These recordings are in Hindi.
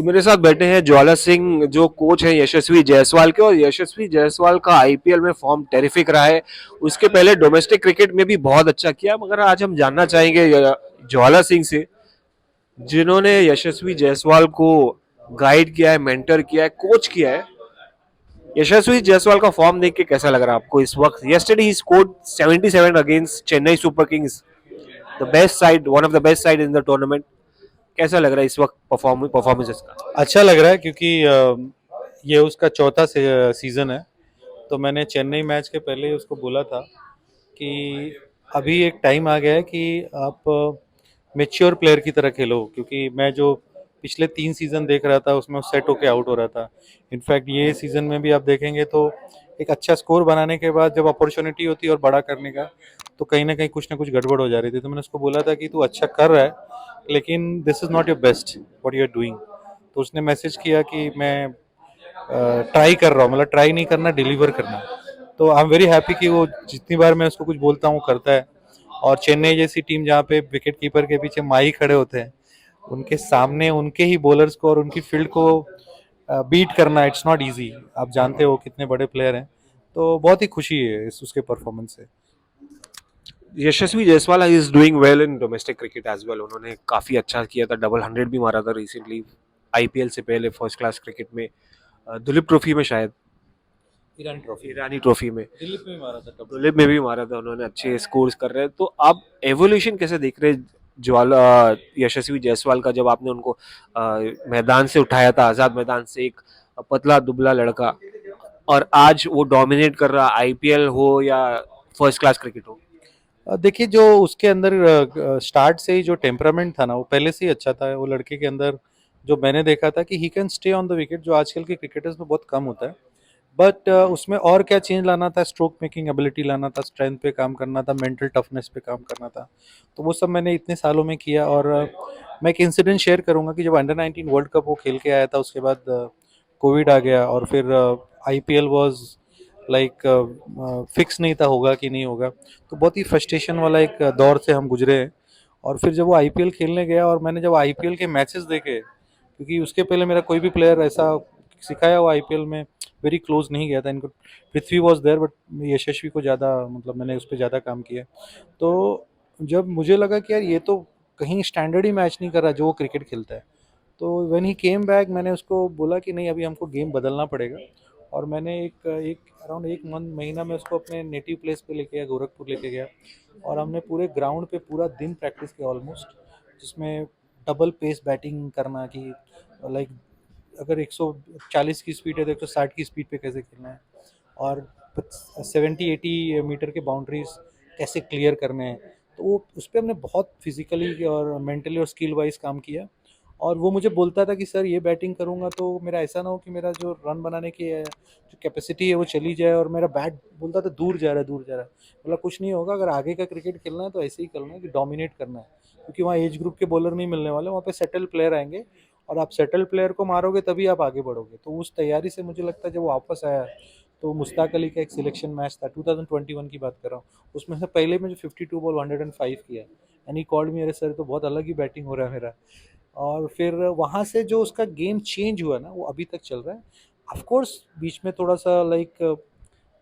मेरे साथ बैठे हैं ज्वाला सिंह जो कोच हैं यशस्वी जायसवाल के, और यशस्वी जायसवाल का आईपीएल में फॉर्म टेरिफिक रहा है। उसके पहले डोमेस्टिक क्रिकेट में भी बहुत अच्छा किया, मगर आज हम जानना चाहेंगे ज्वाला सिंह से, जिन्होंने यशस्वी जायसवाल को गाइड किया है, मेंटर किया है, कोच किया है। यशस्वी जायसवाल का फॉर्म देख के कैसा लग रहा है आपको इस वक्त? Yesterday he scored 77 against Chennai super Kings, the best side, one of the best side in the tournament. कैसा लग रहा है इस वक्त परफॉर्मेंस इसका? अच्छा लग रहा है क्योंकि ये उसका चौथा सीजन है। तो मैंने चेन्नई मैच के पहले ही उसको बोला था कि अभी एक टाइम आ गया है कि आप मेच्योर प्लेयर की तरह खेलो, क्योंकि मैं जो पिछले 3 सीजन देख रहा था उसमें सेट होके आउट हो रहा था। इनफैक्ट ये सीजन में भी आप देखेंगे तो एक अच्छा स्कोर बनाने के बाद जब अपॉर्चुनिटी होती है और बड़ा करने का, तो कहीं ना कुछ गड़बड़ हो जा रही थी। तो मैंने उसको बोला था कि तू अच्छा कर रहा है, लेकिन this is not your best what you are doing. तो उसने मैसेज किया कि मैं ट्राई कर रहा हूँ, मतलब ट्राई नहीं करना, डिलीवर करना। तो आई एम वेरी हैप्पी कि वो जितनी बार मैं उसको कुछ बोलता हूँ करता है। और चेन्नई जैसी टीम जहाँ पे विकेट कीपर के पीछे माही खड़े होते हैं, उनके सामने उनके ही बॉलर्स को और उनकी फील्ड को बीट करना, इट्स नॉट इजी। आप जानते हो कितने बड़े प्लेयर हैं। तो बहुत ही खुशी है इस उसके परफॉर्मेंस से। Yashasvi Jaiswal is doing well in domestic cricket as well. उन्होंने काफी अच्छा किया था, डबल हंड्रेड भी मारा था रिसेंटली आईपीएल से पहले फर्स्ट क्लास क्रिकेट में, दुलीप ट्रॉफी में शायद, ईरानी ट्रॉफी में, ईरानी ट्रॉफी में, दिल्ली में मारा था कब। दुलीप में भी मारा था उन्होंने। अच्छे स्कोर्स कर रहे हैं, तो आप एवोल्यूशन कैसे देख रहे हैं ज्वाला यशस्वी जायसवाल का? जब आपने उनको मैदान से उठाया था, आजाद मैदान से, एक पतला दुबला लड़का, और आज वो डोमिनेट कर रहा, आईपीएल हो या फर्स्ट क्लास क्रिकेट हो। देखिए, जो उसके अंदर स्टार्ट से ही जो टेम्परामेंट था ना, वो पहले से ही अच्छा था। वो लड़के के अंदर जो मैंने देखा था कि he can stay on the wicket, जो आजकल के क्रिकेटर्स में बहुत कम होता है। बट उसमें और क्या चेंज लाना था, स्ट्रोक मेकिंग एबिलिटी लाना था, स्ट्रेंथ पे काम करना था, मेंटल टफनेस पे काम करना था। तो वो सब मैंने इतने सालों में किया। और मैं एक इंसिडेंट शेयर करूंगा कि जब अंडर 19 वर्ल्ड कप वो खेल के आया था, उसके बाद कोविड आ गया और फिर आईपीएल वाज लाइक फिक्स नहीं था होगा कि नहीं होगा। तो बहुत ही फ्रस्ट्रेशन वाला एक दौर से हम गुजरे हैं। और फिर जब वो आईपीएल खेलने गया और मैंने जब आईपीएल के मैचेस देखे, क्योंकि उसके पहले मेरा कोई भी प्लेयर ऐसा सिखाया हुआ आईपीएल में वेरी क्लोज नहीं गया था। इनको पृथ्वी वॉज देयर, बट यशस्वी को ज़्यादा, मतलब मैंने उस पर ज़्यादा काम किया। तो जब मुझे लगा कि यार ये तो कहीं स्टैंडर्ड ही मैच नहीं कर रहा जो वो क्रिकेट खेलता है। तो व्हेन ही केम बैक, मैंने उसको बोला कि नहीं, अभी हमको गेम बदलना पड़ेगा। और मैंने एक एक अराउंड एक महीना में उसको अपने नेटिव प्लेस पे लेके गया, गोरखपुर लेके गया। और हमने पूरे ग्राउंड पे पूरा दिन प्रैक्टिस किया ऑलमोस्ट, जिसमें डबल पेस बैटिंग करना कि लाइक अगर 140 की स्पीड है तो 160 की स्पीड पे कैसे खेलना है, और 70-80 मीटर के बाउंड्रीज कैसे क्लियर करने हैं। तो वो उस पर हमने बहुत फिजिकली और मेंटली और स्किल वाइज काम किया। और वो मुझे बोलता था कि सर ये बैटिंग करूंगा तो मेरा ऐसा ना हो कि मेरा जो रन बनाने की जो कैपेसिटी है वो चली जाए, और मेरा बैट बोलता था दूर जा रहा है, दूर जा रहा है। मतलब कुछ नहीं होगा, अगर आगे का क्रिकेट खेलना है तो ऐसे ही करना है कि डोमिनेट करना है, क्योंकि वहाँ एज ग्रुप के बॉलर नहीं मिलने वाले, वहाँ पे सेटल प्लेयर आएंगे। और आप सेटल प्लेयर को मारोगे तभी आप आगे बढ़ोगे। तो उस तैयारी से मुझे लगता है जब वो वापस आया, तो मुश्ताक अली का एक सिलेक्शन मैच था, 2021 की बात कर रहा हूँ, उसमें से पहले में जो 52 बॉल 105 किया, यानी कॉल्ड मी, अरे सर तो बहुत अलग ही बैटिंग हो रहा है मेरा। और फिर वहाँ से जो उसका गेम चेंज हुआ ना, वो अभी तक चल रहा है। ऑफ कोर्स बीच में थोड़ा सा लाइक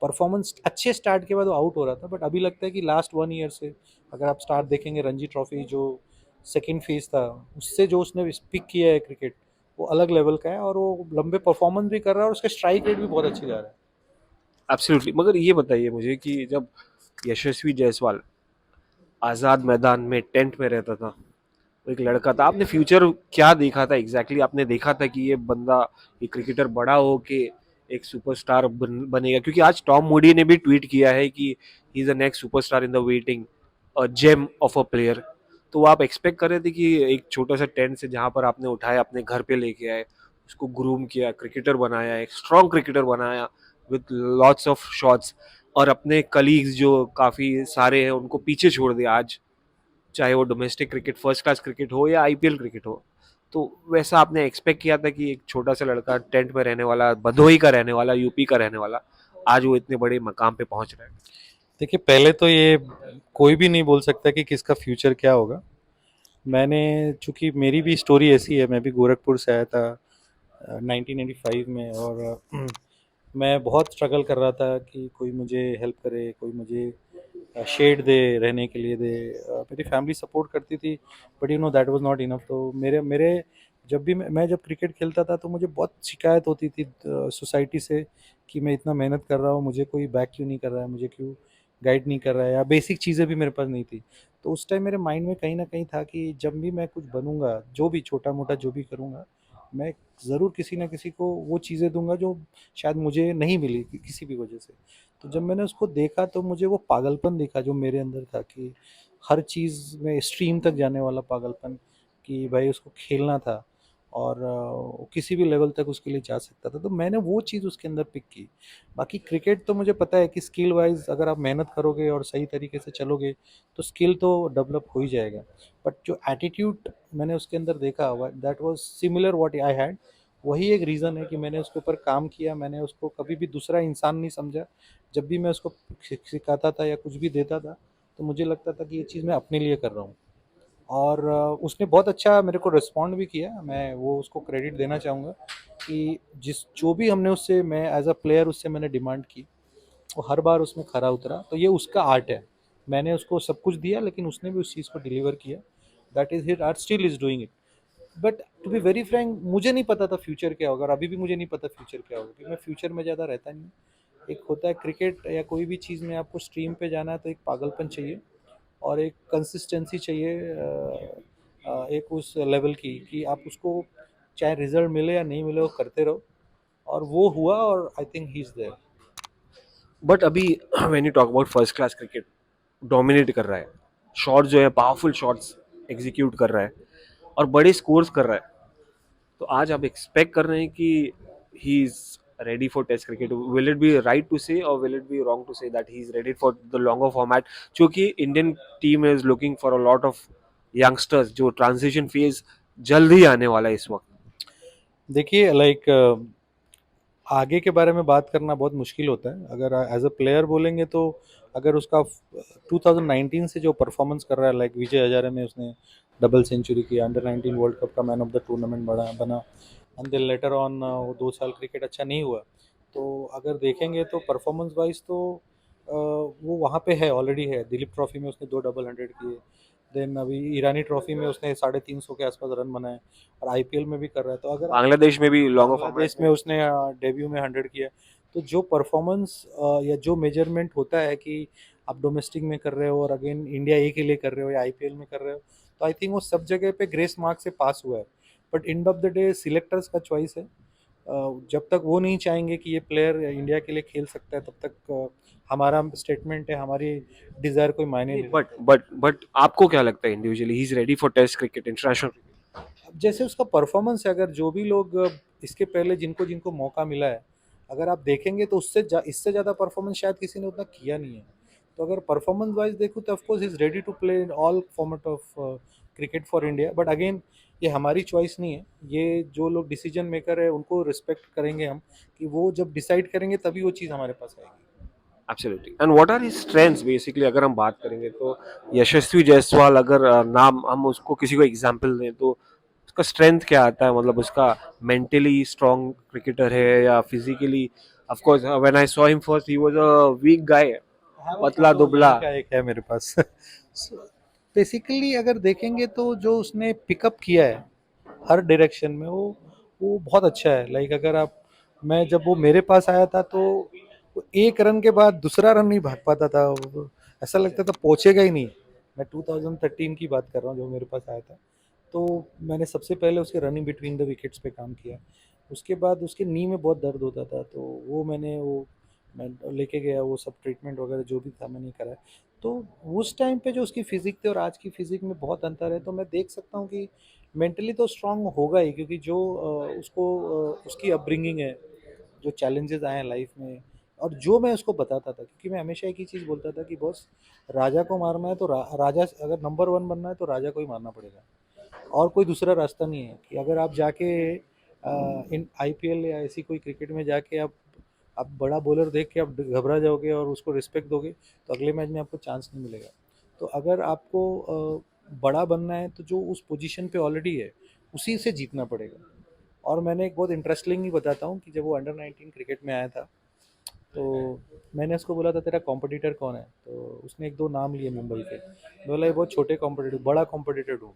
परफॉर्मेंस अच्छे स्टार्ट के बाद वो आउट हो रहा था, बट अभी लगता है कि लास्ट 1 ईयर से अगर आप स्टार्ट देखेंगे, रणजी ट्रॉफी जो सेकेंड फेज था, उससे जो उसने पिक किया है क्रिकेट, वो अलग लेवल का है। और वो लंबे परफॉर्मेंस भी कर रहा है और उसका स्ट्राइक रेट भी बहुत अच्छी जा रहा है। एब्सोल्युटली। मगर ये बताइए मुझे कि जब यशस्वी जायसवाल आजाद मैदान में टेंट में रहता था, वो एक लड़का था, आपने फ्यूचर क्या देखा था एग्जैक्टली? आपने देखा था कि ये बंदा, ये क्रिकेटर बड़ा हो के एक सुपरस्टार बनेगा? क्योंकि आज टॉम मूडी ने भी ट्वीट किया है कि he is the next superstar in the waiting, a gem of a player. तो आप एक्सपेक्ट कर रहे थे कि एक छोटा सा टेंट से जहां पर आपने उठाया, अपने घर पे लेके आए, उसको ग्रूम किया, क्रिकेटर बनाया, एक स्ट्रॉन्ग क्रिकेटर बनाया विद लॉट्स ऑफ शॉट्स, और अपने कलीग्स जो काफी सारे हैं उनको पीछे छोड़ दिया आज, चाहे वो domestic cricket, first class cricket हो या आईपीएल क्रिकेट हो? तो वैसा आपने एक्सपेक्ट किया था कि एक छोटा सा लड़का टेंट में रहने वाला, भदोही का रहने वाला, यूपी का रहने वाला, आज वो इतने बड़े मकाम पे पहुंच रहा है? देखिए, पहले तो ये कोई भी नहीं बोल सकता कि किसका फ्यूचर क्या होगा। मैंने, चूंकि मेरी भी स्टोरी ऐसी है, मैं भी गोरखपुर से आया था, 1995 में। और मैं बहुत स्ट्रगल कर रहा था कि कोई मुझे हेल्प करे, कोई मुझे शेड दे, रहने के लिए दे। मेरी फैमिली सपोर्ट करती थी, but you know that was not enough. तो मेरे मेरे जब भी मैं जब क्रिकेट खेलता था तो मुझे बहुत शिकायत होती थी सोसाइटी से कि मैं इतना मेहनत कर रहा हूँ, मुझे कोई बैक क्यों नहीं कर रहा है, मुझे क्यों गाइड नहीं कर रहा है, या बेसिक चीज़ें भी मेरे पास नहीं थी। तो उस टाइम मेरे माइंड में कहीं ना कहीं था कि जब भी मैं कुछ बनूंगा, जो भी छोटा मोटा जो भी करूंगा, मैं ज़रूर किसी ना किसी को वो चीज़ें दूंगा जो शायद मुझे नहीं मिली किसी भी वजह से। तो जब मैंने उसको देखा तो मुझे वो पागलपन दिखा जो मेरे अंदर था, कि हर चीज़ में एक्सट्रीम तक जाने वाला पागलपन, कि भाई उसको खेलना था और वो किसी भी लेवल तक उसके लिए जा सकता था। तो मैंने वो चीज़ उसके अंदर पिक की। बाकी क्रिकेट तो मुझे पता है कि स्किल वाइज अगर आप मेहनत करोगे और सही तरीके से चलोगे तो स्किल तो डेवलप हो ही जाएगा। बट जो एटीट्यूड मैंने उसके अंदर देखा, that was similar what I had. वही एक रीज़न है कि मैंने उसके ऊपर काम किया, मैंने उसको कभी भी दूसरा इंसान नहीं समझा। जब भी मैं उसको सिखाता था या कुछ भी देता था तो मुझे लगता था कि ये चीज़ मैं अपने लिए कर रहा हूँ। और उसने बहुत अच्छा मेरे को रिस्पॉन्ड भी किया, मैं वो उसको क्रेडिट देना चाहूँगा कि जिस जो भी हमने उससे, मैं एज अ प्लेयर उससे मैंने डिमांड की, वो हर बार उसमें खरा उतरा। तो ये उसका आर्ट है। मैंने उसको सब कुछ दिया लेकिन उसने भी उस चीज़ को डिलीवर किया। That is hit art, still is doing it. But to be very frank, मुझे नहीं पता था फ्यूचर क्या होगा, और अभी भी मुझे नहीं पता फ्यूचर क्या होगा, क्योंकि मैं फ्यूचर में ज़्यादा रहता नहीं। एक होता है क्रिकेट या कोई भी चीज़ में आपको स्ट्रीम पे जाना है तो एक पागलपन चाहिए और एक कंसिस्टेंसी चाहिए, एक उस लेवल की कि आप उसको चाहे रिजल्ट मिले या नहीं मिले वो करते रहो। और वो हुआ, और I think he is there. But अभी when you talk about first class cricket, dominate कर रहा है, शॉट्स जो है पावरफुल शॉट्स एग्जीक्यूट कर रहा है और बड़े स्कोर्स कर रहा है, तो आज आप एक्सपेक्ट कर रहे हैं कि he is ready for test cricket? Will it be right to say or will it be wrong to say that he is ready for the longer format, क्योंकि Indian team is looking for a lot of youngsters, जो ट्रांजिशन फेज जल्द ही आने वाला है इस वक्त? देखिए लाइक आगे के बारे में बात करना बहुत मुश्किल होता है। अगर एज अ प्लेयर बोलेंगे तो अगर उसका 2019 से जो परफॉर्मेंस कर रहा है, लाइक विजय हजारे में उसने डबल सेंचुरी किया, अंडर 19 वर्ल्ड कप का मैन ऑफ द टूर्नामेंट बना, एंड देन लेटर ऑन वो 2 साल क्रिकेट अच्छा नहीं हुआ। तो अगर देखेंगे तो परफॉर्मेंस वाइज तो वो वहाँ पे है, ऑलरेडी है। दिलीप ट्रॉफी में उसने 2 डबल 100 किए, देन अभी ईरानी ट्रॉफी में उसने 350 के आसपास रन बनाए, और आईपीएल में भी कर रहा है। तो अगर आप बांग्लादेश में भी लॉन्गर फॉर्मेट बांग्लादेश में उसने डेब्यू में 100 किया। तो जो परफॉर्मेंस या जो मेजरमेंट होता है कि आप डोमेस्टिक में कर रहे हो और अगेन इंडिया ए के लिए कर रहे हो या आईपीएल में कर रहे हो, तो आई थिंक वो सब जगह पे ग्रेस मार्क से पास हुआ है। But end of the day selectors का चॉइस है। जब तक वो नहीं चाहेंगे कि ये प्लेयर इंडिया के लिए खेल सकता है, तब तक हमारा स्टेटमेंट है, हमारी डिजायर कोई मायने नहीं बट रखता। बट बट आपको क्या लगता है individually he is ready for test cricket, international? अब जैसे उसका परफॉर्मेंस है, अगर जो भी लोग इसके पहले जिनको जिनको मौका मिला है, अगर आप देखेंगे तो इससे ज़्यादा परफॉर्मेंस शायद किसी ने उतना किया नहीं है। तो अगर परफॉर्मेंस वाइज देखूँ तो of course is ready to play in all format of cricket for India. But again ये हमारी चॉइस नहीं है, ये जो लोग डिसीजन मेकर है उनको रिस्पेक्ट करेंगे हम, कि वो जब डिसाइड करेंगे तभी वो चीज़ हमारे पास आएगी। Absolutely. And what are his strengths basically, अगर हम बात करेंगे तो यशस्वी जायसवाल, अगर नाम हम उसको किसी को एग्जांपल दें तो उसका स्ट्रेंथ क्या आता है? मतलब उसका मेंटली स्ट्रांग क्रिकेटर है या physically? Of course when I saw him first he was a weak guy, हाँ, वो पतला फोटो दुबला। यहीं का एक है मेरे पास। बेसिकली अगर देखेंगे तो जो उसने पिकअप किया है हर डायरेक्शन में, वो बहुत अच्छा है। लाइक अगर आप, मैं जब वो मेरे पास आया था तो वो एक रन के बाद दूसरा रन नहीं भाग पाता था, ऐसा लगता था पहुंचेगा ही नहीं। मैं 2013 की बात कर रहा हूँ जो मेरे पास आया था। तो मैंने सबसे पहले उसके रनिंग बिटवीन द विकेट्स पे काम किया। उसके बाद उसके नी में बहुत दर्द होता था, तो वो मैं लेके गया, वो सब ट्रीटमेंट वगैरह जो भी था मैंने कराया। तो उस टाइम पे जो उसकी फिजिक थी और आज की फिजिक में बहुत अंतर है। तो मैं देख सकता हूँ कि मेंटली तो स्ट्रांग होगा ही, क्योंकि जो उसकी अपब्रिंगिंग है, जो चैलेंजेस आए हैं लाइफ में, और जो मैं उसको बताता था, क्योंकि मैं हमेशा एक ही चीज़ बोलता था कि बॉस, राजा को मारना है तो राजा, अगर नंबर वन बनना है तो राजा को ही मारना पड़ेगा, और कोई दूसरा रास्ता नहीं है। कि अगर आप जाके इन आईपीएल या ऐसी कोई क्रिकेट में जाके आप बड़ा बॉलर देख के आप घबरा जाओगे और उसको रिस्पेक्ट दोगे, तो अगले मैच में आपको चांस नहीं मिलेगा। तो अगर आपको बड़ा बनना है तो जो उस पोजीशन पे ऑलरेडी है उसी से जीतना पड़ेगा। और मैंने एक बहुत इंटरेस्टिंगली बताता हूँ कि जब वो अंडर 19 क्रिकेट में आया था, तो मैंने उसको बोला था तेरा कॉम्पिटिटर कौन है, तो उसने एक दो नाम लिए मुंबई के। मैं बोला ये बहुत छोटे कॉम्पिटिटर, बड़ा कॉम्पिटिटर हूँ।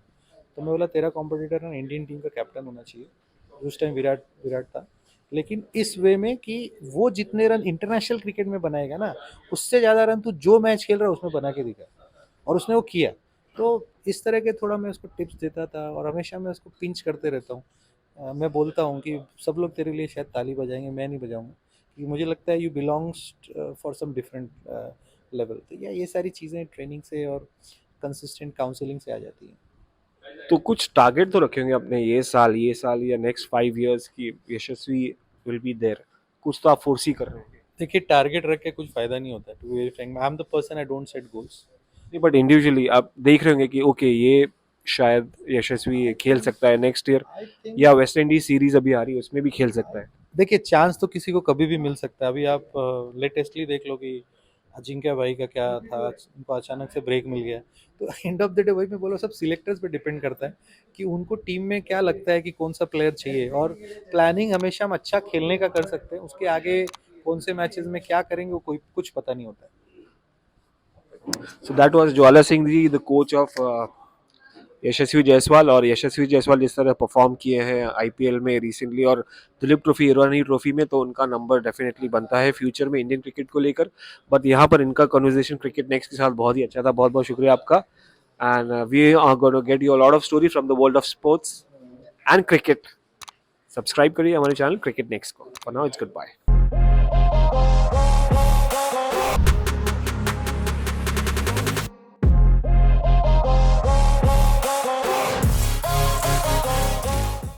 तो मैं बोला तेरा कॉम्पिटिटर ना इंडियन टीम का कैप्टन होना चाहिए। उस टाइम विराट विराट था, लेकिन इस वे में कि वो जितने रन इंटरनेशनल क्रिकेट में बनाएगा ना, उससे ज़्यादा रन तू जो मैच खेल रहा है उसमें बना के दिखा, और उसने वो किया। तो इस तरह के थोड़ा मैं उसको टिप्स देता था, और हमेशा मैं उसको पिंच करते रहता हूँ। मैं बोलता हूँ कि सब लोग तेरे लिए शायद ताली बजाएंगे, मैं नहीं बजाऊंगा, क्योंकि मुझे लगता है you belongs for some different level. तो ये सारी चीज़ें ट्रेनिंग से और कंसिस्टेंट काउंसलिंग से आ जाती हैं। तो कुछ टारगेट तो रखे होंगे अपने, ये साल या नेक्स्ट 5 years की यशस्वी विल बी देयर, कुछ तो आप फोर्सी कर रहे होंगे। देखिए, टारगेट रख के कुछ फायदा नहीं होता, to be very frank. I am the person, I don't set goals. नहीं, बट इंडिविजुअली आप देख रहे होंगे कि ओके ये शायद यशस्वी खेल सकता है नेक्स्ट ईयर, आई थिंक, या वेस्ट इंडीज सीरीज अभी आ रही है उसमें भी खेल सकता है। देखिए चांस तो किसी को कभी भी मिल सकता है। अभी आप लेटेस्टली देख लो कि अजिंक्य भाई का क्या था, उनको अचानक से ब्रेक मिल गया। तो एंड ऑफ द डे वही मैं बोला, सब सिलेक्टर्स पे डिपेंड करता है कि उनको टीम में क्या लगता है कि कौन सा प्लेयर चाहिए। और प्लानिंग हमेशा हम अच्छा खेलने का कर सकते हैं, उसके आगे कौन से मैचेस में क्या करेंगे वो कोई कुछ पता नहीं होता है। So that was Jwala Singh ji, the coach of Yashasvi Jaiswal. और यशस्वी जायसवाल जिस तरह परफॉर्म किए हैं आईपीएल में रिसेंटली और दिलीप ट्रॉफी, ईरानी ट्रॉफी में, तो उनका नंबर डेफिनेटली बनता है फ्यूचर में इंडियन क्रिकेट को लेकर। बट यहाँ पर इनका कन्वर्सेशन क्रिकेट नेक्स्ट के साथ बहुत ही अच्छा था। बहुत बहुत शुक्रिया आपका। And we are gonna get you a lot of story from the world of sports and cricket. Subscribe करिए हमारे चैनल क्रिकेट नेक्स्ट को। For now it's good bye.